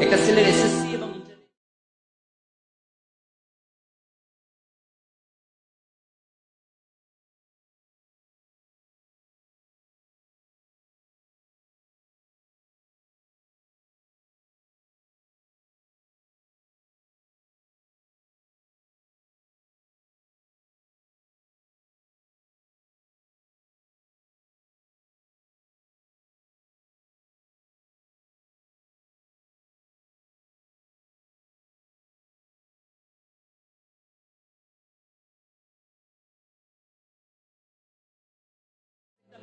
একটা ছেলের এসএসসি এবং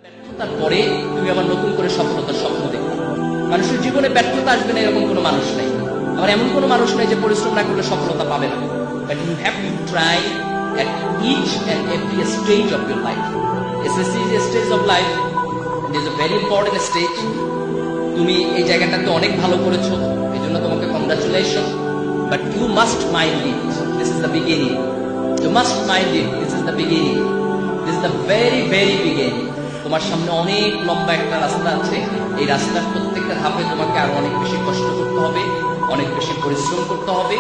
ব্যর্থতার পরে তুমি আবার নতুন করে সফলতার স্বপ্ন দেখো। মানুষের জীবনে ব্যর্থতা আসবে না এরকম কোনো মানুষ নাই, আবার এমন কোনো মানুষ নাই যে পরিশ্রম না করলে সফলতা পাবে না। But you have to try at each and every stage of your life. SSC is a stage of life. It is a very important stage. তুমি এই জায়গাটাতে অনেক ভালো করেছো, এই জন্য তোমাকে congratulation. But you must mind it, this is the beginning. You must mind it, this is the beginning. This is the very very beginning. তোমার সামনে অনেক লম্বা একটা রাস্তা আছে। এই রাস্তার প্রত্যেকটা ধাপে তোমাকে আরো অনেক বেশি কষ্ট করতে হবে, অনেক বেশি পরিশ্রম করতে হবে,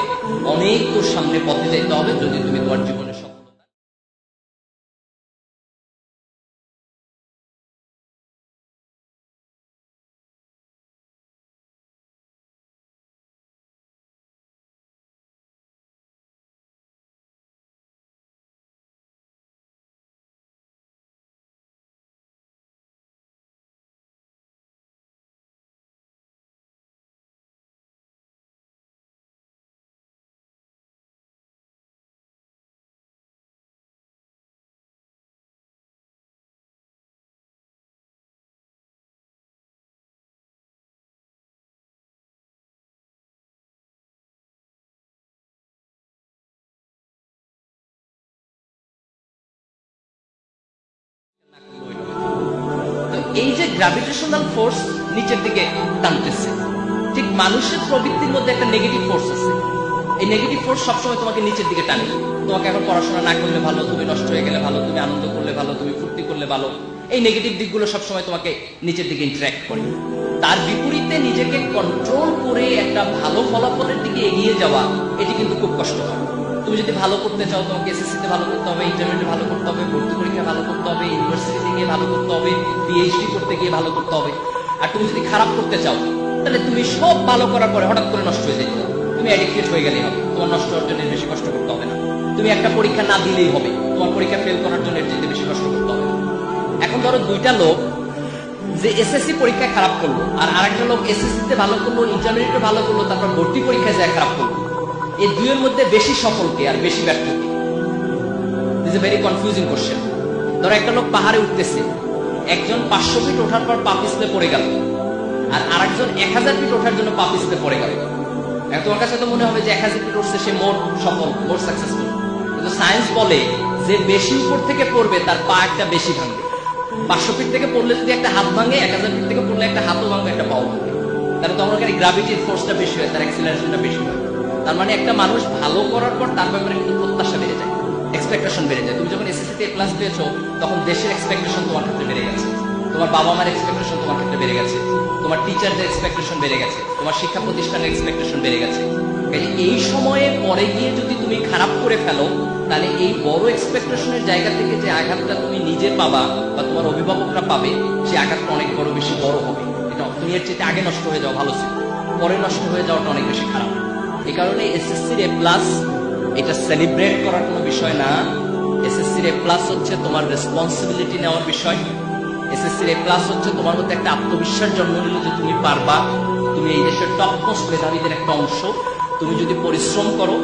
অনেক তোর সামনে পথে যেতে হবে যদি তুমি তোমার জীবনে সফলতা। এই যে গ্র্যাভিটেশনাল ফোর্স নিচের দিকে টানতেছে, ঠিক মানুষের প্রবৃত্তির মধ্যে একটা নেগেটিভ ফোর্স আছে। এই নেগেটিভ ফোর্স সবসময় তোমাকে নিচের দিকে টানে। তোমাকে এখন পড়াশোনা না করলে ভালো, তুমি নষ্ট হয়ে গেলে ভালো, তুমি আনন্দ করলে ভালো, তুমি ফুর্তি করলে ভালো। এই নেগেটিভ দিকগুলো সবসময় তোমাকে নিচের দিকে ইন্টারঅ্যাক্ট করে। তার বিপরীতে নিজেকে কন্ট্রোল করে একটা ভালো ফলাফলের দিকে এগিয়ে যাওয়া, এটি কিন্তু খুব কষ্টকর। তুমি যদি ভালো করতে চাও, তোমাকে এসএসসিতে ভালো করতে হবে, ইন্টারমিডিয়েটে ভালো করতে হবে, ভর্তি পরীক্ষায় ভালো করতে হবে, ইউনিভার্সিটিতে গিয়ে ভালো করতে হবে, পিএইচডি করতে গিয়ে ভালো করতে হবে। আর তুমি যদি খারাপ করতে চাও, তাহলে তুমি সব ভালো করার পরে হঠাৎ করে নষ্ট হয়ে যেতে হবে, তুমি অ্যাডিক্টেড হয়ে গেলেই হবে, তোমার নষ্ট হওয়ার জন্য বেশি কষ্ট করতে হবে না। তুমি একটা পরীক্ষা না দিলেই হবে, তোমার পরীক্ষা ফেল করার জন্য এর চেয়ে বেশি কষ্ট করতে হবে। এখন ধরো দুইটা লোক যে এসএসসি পরীক্ষায় খারাপ করলো, আর আরেকটা লোক এসএসসিতে ভালো করলো, ইন্টারমিডিয়েটে ভালো করলো, তারপর ভর্তি পরীক্ষায় যায় খারাপ করলো। এই দুইয়ের মধ্যে বেশি সফল কে আর বেশি ব্যর্থ কে? This is a very confusing question. ধরো একটা লোক পাহাড়ে উঠতেছে, একজন 500 ফিট ওঠার পর পা পিছলে পড়ে গেল, আর আরেকজন 1000 ফিট ওঠার জন্য পা পিছলে পড়ে গেল। এখন তোমার কাছে তো মনে হবে যে 1000 ফিট উঠছে সে মোর সফল, মোর সাকসেসফুল। কিন্তু সায়েন্স বলে যে বেশি উপর থেকে পড়বে তার পা একটা বেশি ভাঙবে। 500 ফিট থেকে পড়লে যদি একটা হাত ভাঙে, 1000 ফিট থেকে পড়লে একটা হাতও ভাঙবে, একটা পাও ভাঙবে। তাহলে তোমার কাছে গ্র্যাভিটির ফোর্সটা বেশি হয়, তার অ্যাক্সিলারেশনটা বেশি হয়। তার মানে একটা মানুষ ভালো করার পর তার ব্যাপারে কিন্তু প্রত্যাশা বেড়ে যায়, এক্সপেকটেশন বেড়ে যায়। তুমি যখন এসএসসিতে এ প্লাস পেয়েছো, তখন দেশের এক্সপেকটেশন তোমার ক্ষেত্রে বেড়ে গেছে, তোমার বাবা মার এক্সপেকটেশন তোমার ক্ষেত্রে বেড়ে গেছে, তোমার টিচারদের এক্সপেকটেশন বেড়ে গেছে, তোমার শিক্ষা প্রতিষ্ঠানের এক্সপেকটেশন বেড়ে গেছে। এই সময়ে পরে গিয়ে যদি তুমি খারাপ করে ফেলো, তাহলে এই বড় এক্সপেকটেশনের জায়গা থেকে যে আঘাতটা তুমি নিজে পাবা বা তোমার অভিভাবকরা পাবে, সেই আঘাতটা অনেক বড়, বেশি বড় হবে। এটা তুমি এর চেয়ে আগে নষ্ট হয়ে যাওয়া ভালো ছিল, পরে নষ্ট হয়ে যাওয়াটা অনেক বেশি খারাপ। এই কারণে এসএসসির এ প্লাস এটা সেলিব্রেট করার কোনো বিষয় না। এসএসসির এ প্লাস হচ্ছে তোমার রেসপন্সিবিলিটি নেওয়ার বিষয়। এসএসসির এ প্লাস হচ্ছে তোমার মধ্যে একটা আত্মবিশ্বাস জন্ম নিল যে তুমি পারবা, তুমি এই দেশের টপ মোস্ট মেধাবীদের একটা অংশ। তুমি যদি পরিশ্রম করো,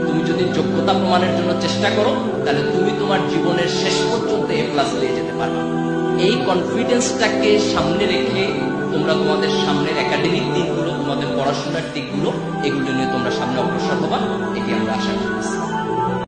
তুমি যদি যোগ্যতা প্রমাণের জন্য চেষ্টা করো, তাহলে তুমি তোমার জীবনের শেষ পর্যন্ত এ প্লাস পেয়ে যেতে পারবে। এই কনফিডেন্সটাকে সামনে রেখে তোমরা তোমাদের সামনের একাডেমিক দিকগুলো, তোমাদের পড়াশোনার দিকগুলো, এগুলো নিয়ে তোমরা সামনে অগ্রসর হবা, এটি আমরা আশা করছি।